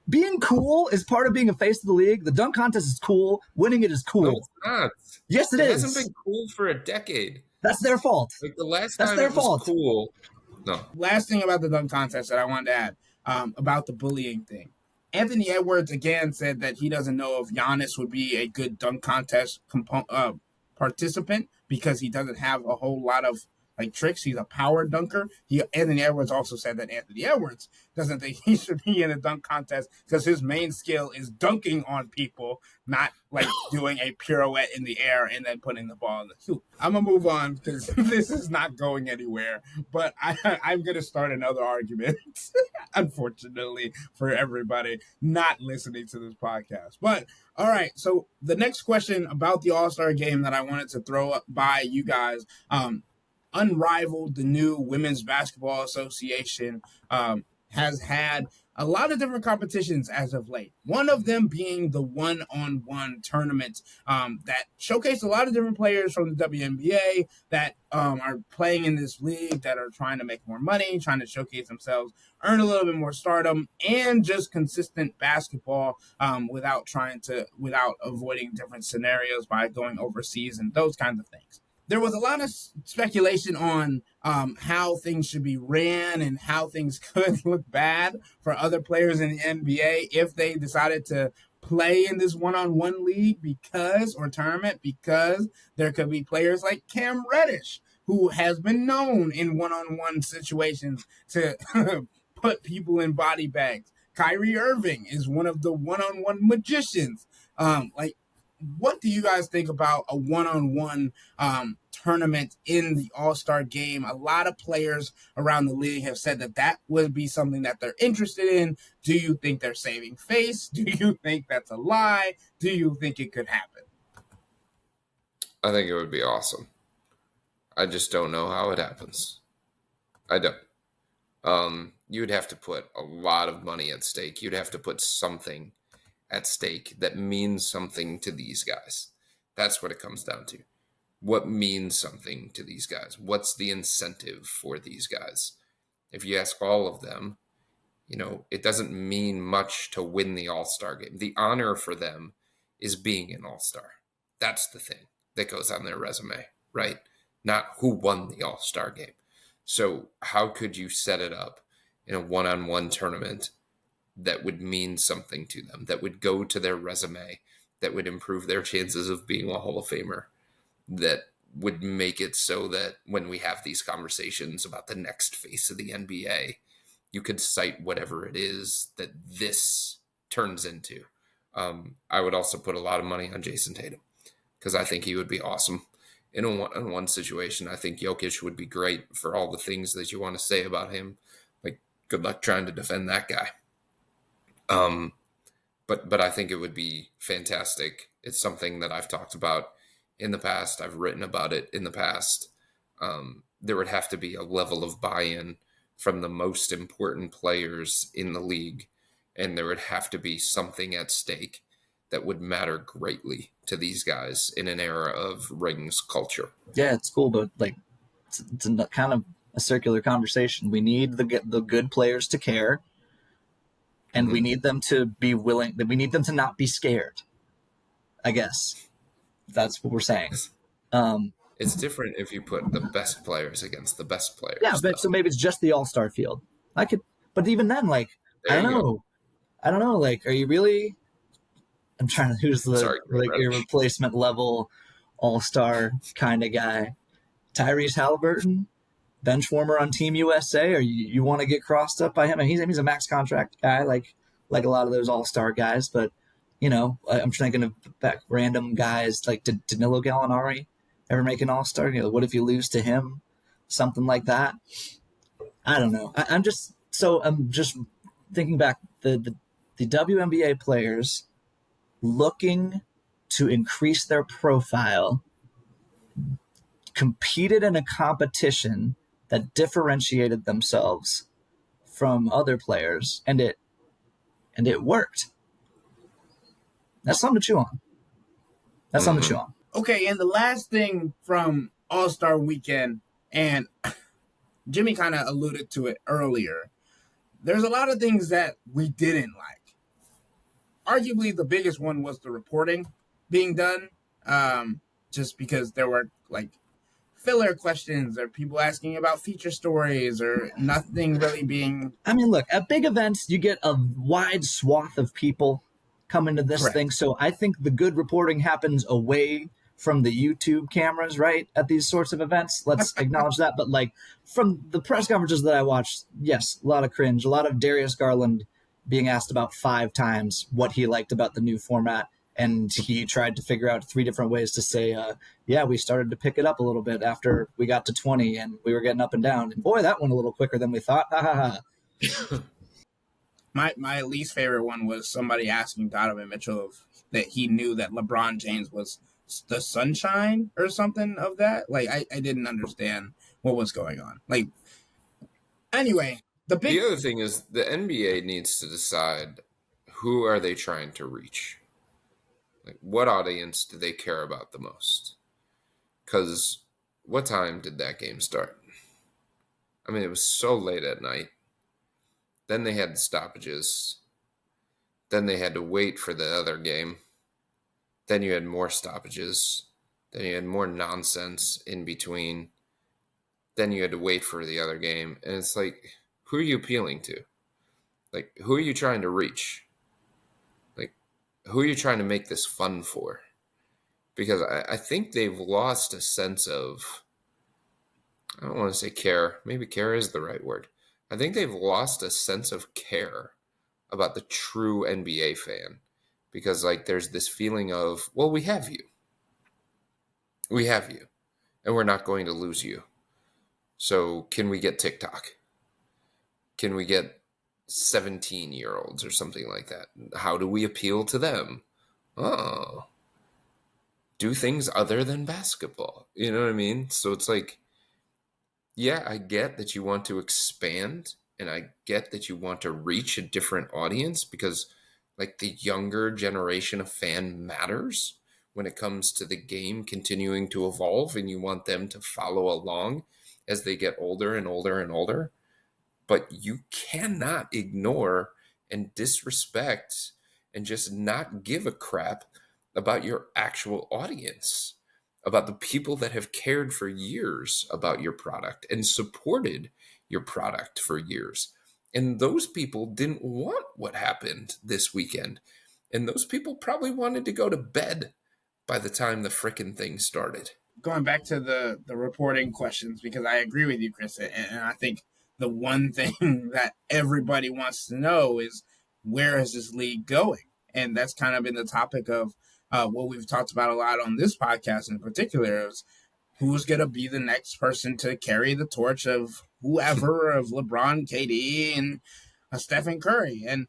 S3: Being cool is part of being a face of the league. The dunk contest is cool. Winning it is cool.
S2: No, it's not.
S3: Yes, it is.
S2: It hasn't been cool for a decade.
S3: That's their fault.
S2: Like, the last
S3: That's
S2: time
S3: their
S2: it was
S3: fault.
S2: cool. No.
S1: Last thing about the dunk contest that I wanted to add, about the bullying thing. Anthony Edwards again said that he doesn't know if Giannis would be a good dunk contest participant because he doesn't have a whole lot of like tricks. He's a power dunker. Anthony Edwards also said that Anthony Edwards doesn't think he should be in a dunk contest because his main skill is dunking on people, not like doing a pirouette in the air and then putting the ball in the hoop. I'm gonna move on because this is not going anywhere. But I'm gonna start another argument, unfortunately for everybody not listening to this podcast. But all right, so the next question about the All-Star game that I wanted to throw up by you guys, Unrivaled, the new Women's Basketball Association, has had a lot of different competitions as of late. One of them being the one-on-one tournament that showcased a lot of different players from the WNBA that are playing in this league, that are trying to make more money, trying to showcase themselves, earn a little bit more stardom, and just consistent basketball without avoiding different scenarios by going overseas and those kinds of things. There was a lot of speculation on how things should be ran and how things could look bad for other players in the NBA if they decided to play in this one-on-one league or tournament, because there could be players like Cam Reddish, who has been known in one-on-one situations to put people in body bags. Kyrie Irving is one of the one-on-one magicians. What do you guys think about a one-on-one tournament in the All-Star game? A lot of players around the league have said that would be something that they're interested in. Do you think they're saving face? Do you think that's a lie? Do you think it could happen?
S2: I think it would be awesome. I just don't know how it happens. I don't. You'd have to put a lot of money at stake. You'd have to put something at stake that means something to these guys. That's what it comes down to. What means something to these guys? What's the incentive for these guys? If you ask all of them, it doesn't mean much to win the All-Star game. The honor for them is being an All-Star. That's the thing that goes on their resume, right? Not who won the All-Star game. So how could you set it up in a one-on-one tournament that would mean something to them, that would go to their resume, that would improve their chances of being a Hall of Famer, that would make it so that when we have these conversations about the next face of the NBA, you could cite whatever it is that this turns into. I would also put a lot of money on Jason Tatum because I think he would be awesome in a one-on-one situation. I think Jokic would be great for all the things that you want to say about him. Like, good luck trying to defend that guy. But I think it would be fantastic. It's something that I've talked about in the past. I've written about it in the past. There would have to be a level of buy-in from the most important players in the league, and there would have to be something at stake that would matter greatly to these guys in an era of rings culture.
S3: Yeah, it's cool, but it's kind of a circular conversation. We need the good players to care. And we need them to be willing. We need them to not be scared. I guess that's what we're saying.
S2: It's different if you put the best players against the best players.
S3: Yeah, but so maybe it's just the All-Star field. But even then, I don't know. Are you really? I'm trying to. Who's your replacement level All-Star kind of guy? Tyrese Halliburton, bench warmer on Team USA, or you want to get crossed up by him? And he's a max contract guy, like a lot of those All-Star guys. But I'm thinking of random guys like did Danilo Gallinari ever make an All-Star? What if you lose to him? Something like that. I don't know. I'm just thinking back the WNBA players looking to increase their profile competed in a competition that differentiated themselves from other players, and it worked. That's something to chew on.
S1: Okay, and the last thing from All-Star Weekend, and Jimmy kind of alluded to it earlier, there's a lot of things that we didn't like. Arguably, the biggest one was the reporting being done, just because there were filler questions or people asking about feature stories or nothing really being
S3: I mean, look, at big events, you get a wide swath of people coming to this thing.
S1: correct.
S3: So I think the good reporting happens away from the YouTube cameras, right? At these sorts of events. Let's acknowledge that. But like from the press conferences that I watched, yes, a lot of cringe, a lot of Darius Garland being asked about 5 times what he liked about the new format. And he tried to figure out 3 different ways to say, yeah, we started to pick it up a little bit after we got to 20 and we were getting up and down. And boy, that went a little quicker than we thought. Ha ha ha.
S1: My least favorite one was somebody asking Donovan Mitchell that he knew that LeBron James was the sunshine or something of that. Like I didn't understand what was going on. Like anyway,
S2: The other thing is the NBA needs to decide who are they trying to reach. Like, what audience do they care about the most? Because what time did that game start? I mean, it was so late at night. Then they had stoppages. Then they had to wait for the other game. Then you had more stoppages. Then you had more nonsense in between. Then you had to wait for the other game. And it's like, who are you appealing to? Like, who are you trying to reach? Like, who are you trying to make this fun for? Because I think they've lost a sense of, I don't want to say care. Maybe care is the right word. I think they've lost a sense of care about the true NBA fan. Because, like, there's this feeling of, well, we have you. We have you. And we're not going to lose you. So can we get TikTok? Can we get 17-year-olds or something like that? How do we appeal to them? Oh, do things other than basketball. You know what I mean? So it's like, yeah, I get that you want to expand and I get that you want to reach a different audience because like the younger generation of fan matters when it comes to the game continuing to evolve and you want them to follow along as they get older and older and older. But you cannot ignore and disrespect and just not give a crap about your actual audience, about the people that have cared for years about your product and supported your product for years. And those people didn't want what happened this weekend. And those people probably wanted to go to bed by the time the frickin' thing started.
S1: Going back to the reporting questions, because I agree with you, Chris, and I think the one thing that everybody wants to know is where is this league going? And that's kind of been the topic of what we've talked about a lot on this podcast in particular is who's going to be the next person to carry the torch of whoever, of LeBron, KD, and Stephen Curry. And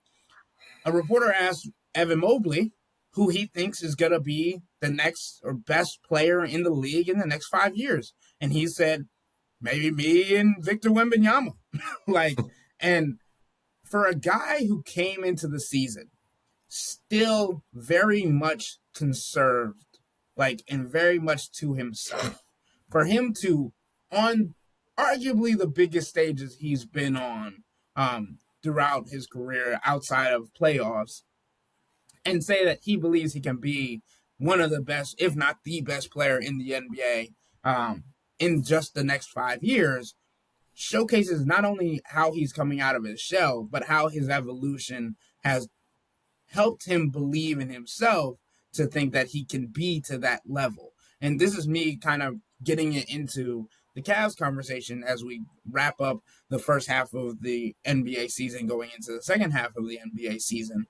S1: a reporter asked Evan Mobley who he thinks is going to be the next or best player in the league in the next 5 years. And he said, maybe me and Victor Wembanyama. Like, and for a guy who came into the season still very much conserved, like, and very much to himself, for him to, on arguably the biggest stages he's been on throughout his career outside of playoffs, and say that he believes he can be one of the best, if not the best player in the NBA in just the next 5 years, showcases not only how he's coming out of his shell, but how his evolution has helped him believe in himself to think that he can be to that level. And this is me kind of getting it into the Cavs conversation as we wrap up the first half of the NBA season going into the second half of the NBA season.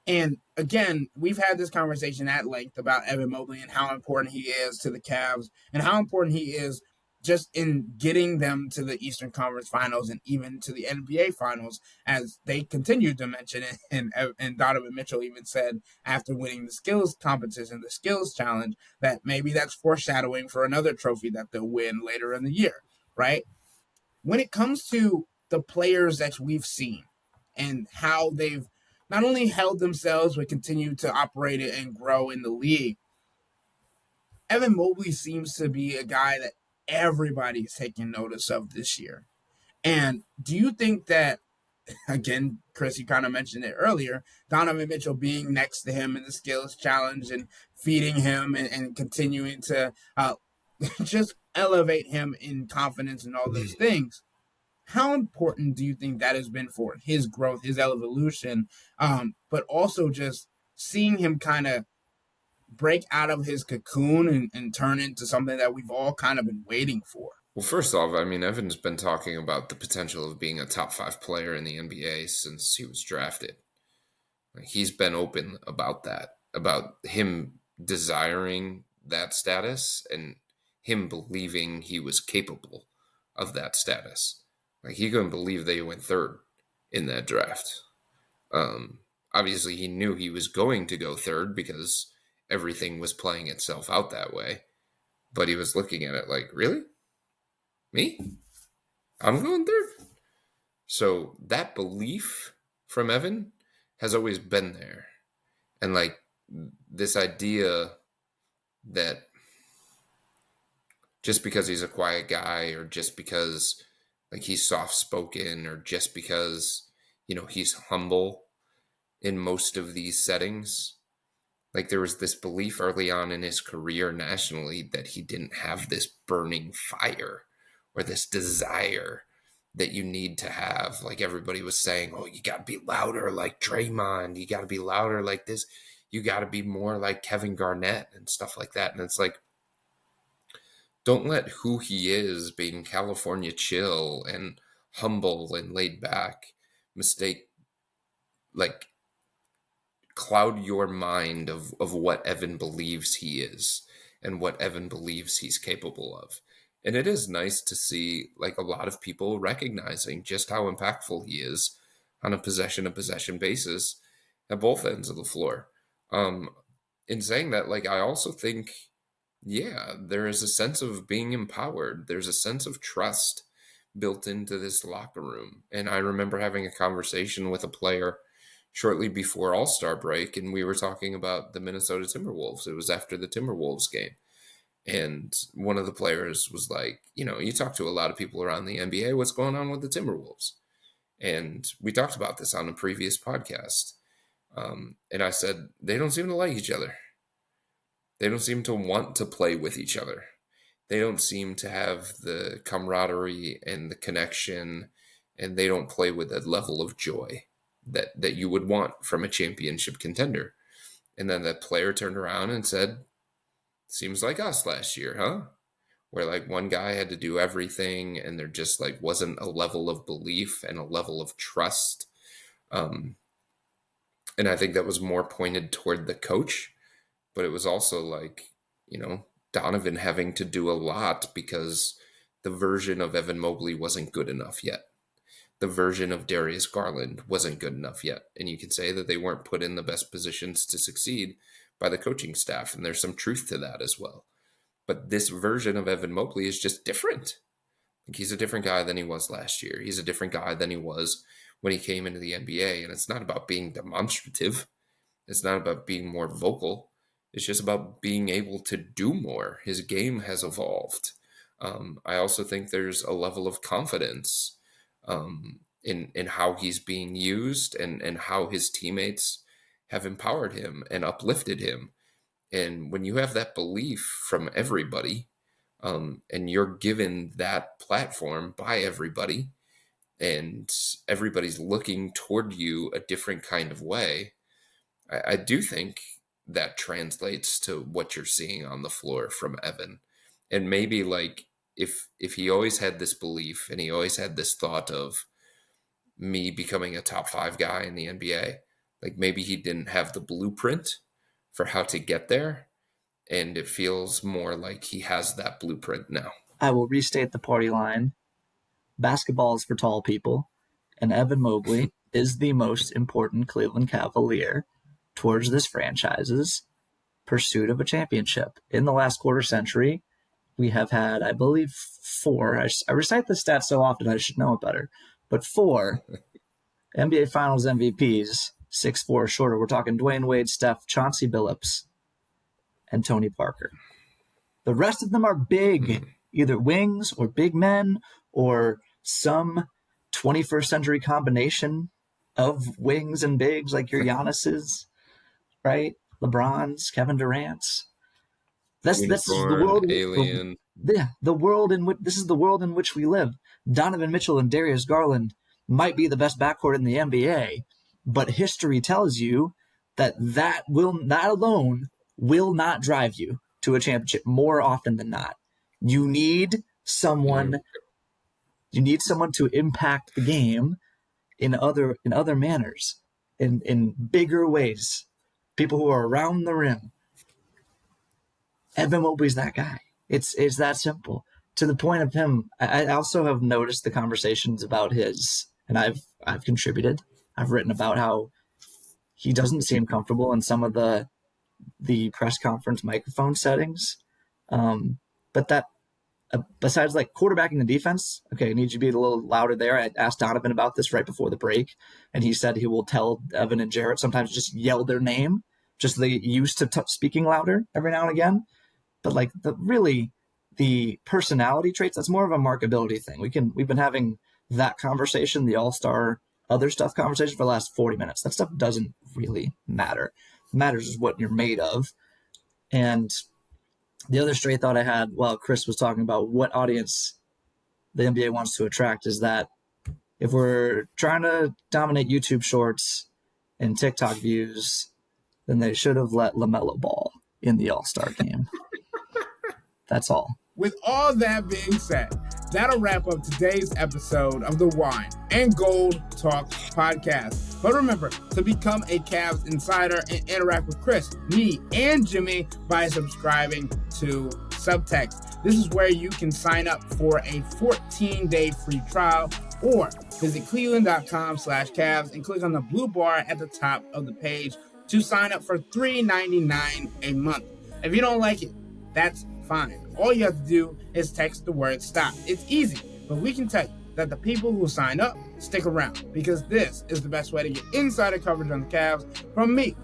S1: And again, we've had this conversation at length about Evan Mobley and how important he is to the Cavs and how important he is just in getting them to the Eastern Conference Finals and even to the NBA Finals, as they continued to mention it. And Donovan Mitchell even said after winning the skills competition, the skills challenge, that maybe that's foreshadowing for another trophy that they'll win later in the year, right? When it comes to the players that we've seen and how they've not only held themselves, but continue to operate it and grow in the league, Evan Mobley seems to be a guy that everybody's taking notice of this year. And do you think that, again, Chris, you kind of mentioned it earlier, Donovan Mitchell being next to him in the skills challenge and feeding him and continuing to just elevate him in confidence and all those things. How important do you think that has been for his growth, his evolution, but also just seeing him kind of break out of his cocoon and turn into something that we've all kind of been waiting for?
S2: Well, first off, I mean, Evan's been talking about the potential of being a top 5 player in the NBA since he was drafted. Like, he's been open about that, about him desiring that status and him believing he was capable of that status. Like, he couldn't believe they went third in that draft. Obviously, he knew he was going to go third because everything was playing itself out that way. But he was looking at it like, really? Me? I'm going third. So that belief from Evan has always been there. And like this idea that just because he's a quiet guy, or just because like he's soft spoken, or just because, you know, he's humble in most of these settings, like there was this belief early on in his career nationally that he didn't have this burning fire or this desire that you need to have. Like everybody was saying, oh, you got to be louder like Draymond. You got to be louder like this. You got to be more like Kevin Garnett and stuff like that. And it's like, don't let who he is, being California chill and humble and laid back, like cloud your mind of what Evan believes he is and what Evan believes he's capable of. And it is nice to see like a lot of people recognizing just how impactful he is on a possession basis at both ends of the floor. In saying that, like, I also think, yeah, there is a sense of being empowered. There's a sense of trust built into this locker room. And I remember having a conversation with a player shortly before All-Star break, and we were talking about the Minnesota Timberwolves. It was after the Timberwolves game. And one of the players was like, you know, you talk to a lot of people around the NBA, what's going on with the Timberwolves? And we talked about this on a previous podcast. And I said, they don't seem to like each other. They don't seem to want to play with each other. They don't seem to have the camaraderie and the connection, and they don't play with a level of joy that you would want from a championship contender. And then that player turned around and said, seems like us last year, huh? Where like one guy had to do everything, and there just like wasn't a level of belief and a level of trust. And I think that was more pointed toward the coach, but it was also like, you know, Donovan having to do a lot because the version of Evan Mobley wasn't good enough yet. The version of Darius Garland wasn't good enough yet. And you can say that they weren't put in the best positions to succeed by the coaching staff. And there's some truth to that as well. But this version of Evan Mobley is just different. Like, he's a different guy than he was last year. He's a different guy than he was when he came into the NBA. And it's not about being demonstrative. It's not about being more vocal. It's just about being able to do more. His game has evolved. I also think there's a level of confidence in how he's being used, and how his teammates have empowered him and uplifted him. And when you have that belief from everybody, and you're given that platform by everybody, and everybody's looking toward you a different kind of way, I do think that translates to what you're seeing on the floor from Evan. And maybe like if he always had this belief and he always had this thought of me becoming a top 5 guy in the NBA, like maybe he didn't have the blueprint for how to get there. And it feels more like he has that blueprint now.
S3: I will restate the party line. Basketball is for tall people, and Evan Mobley is the most important Cleveland Cavalier towards this franchise's pursuit of a championship. In the last quarter century, we have had, I believe, 4. I recite the stats so often I should know it better, but 4 NBA Finals MVPs, 6'4" shorter. We're talking Dwayne Wade, Steph, Chauncey Billups, and Tony Parker. The rest of them are big, either wings or big men or some 21st century combination of wings and bigs, like your Giannis's, right? LeBron's, Kevin Durant's. That's the
S2: Unicorn,
S3: world.
S2: alien.
S3: the world in which this is the world in which we live. Donovan Mitchell and Darius Garland might be the best backcourt in the NBA, but history tells you that alone will not drive you to a championship more often than not. You need someone to impact the game in other manners, in bigger ways. People who are around the rim. Evan Mobley's that guy. It's that simple. To the point of him, I also have noticed the conversations about his, and I've contributed. I've written about how he doesn't seem comfortable in some of the press conference microphone settings. But that, besides like quarterbacking the defense, okay, I need you to be a little louder there. I asked Donovan about this right before the break, and he said he will tell Evan and Jarrett sometimes just yell their name, just so they get used to speaking louder every now and again. But like the personality traits, that's more of a markability thing. We've been having that conversation, the all-star other stuff conversation, for the last 40 minutes. That stuff doesn't really matter. What matters is what you're made of. And the other stray thought I had while Chris was talking about what audience the NBA wants to attract is that if we're trying to dominate YouTube shorts and TikTok views, then they should have let LaMelo Ball in the All-Star game. That's all.
S1: With all that being said, that'll wrap up today's episode of the Wine and Gold Talk podcast. But remember to become a Cavs insider and interact with Chris, me, and Jimmy by subscribing to Subtext. This is where you can sign up for a 14-day free trial, or visit cleveland.com/Cavs and click on the blue bar at the top of the page to sign up for $3.99 a month. If you don't like it, that's fine. All you have to do is text the word STOP. It's easy, but we can tell you that the people who sign up stick around, because this is the best way to get insider coverage on the Cavs from me,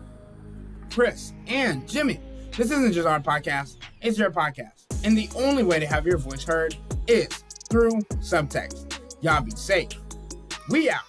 S1: Chris, and Jimmy. This isn't just our podcast, it's your podcast. And the only way to have your voice heard is through Subtext. Y'all be safe. We out.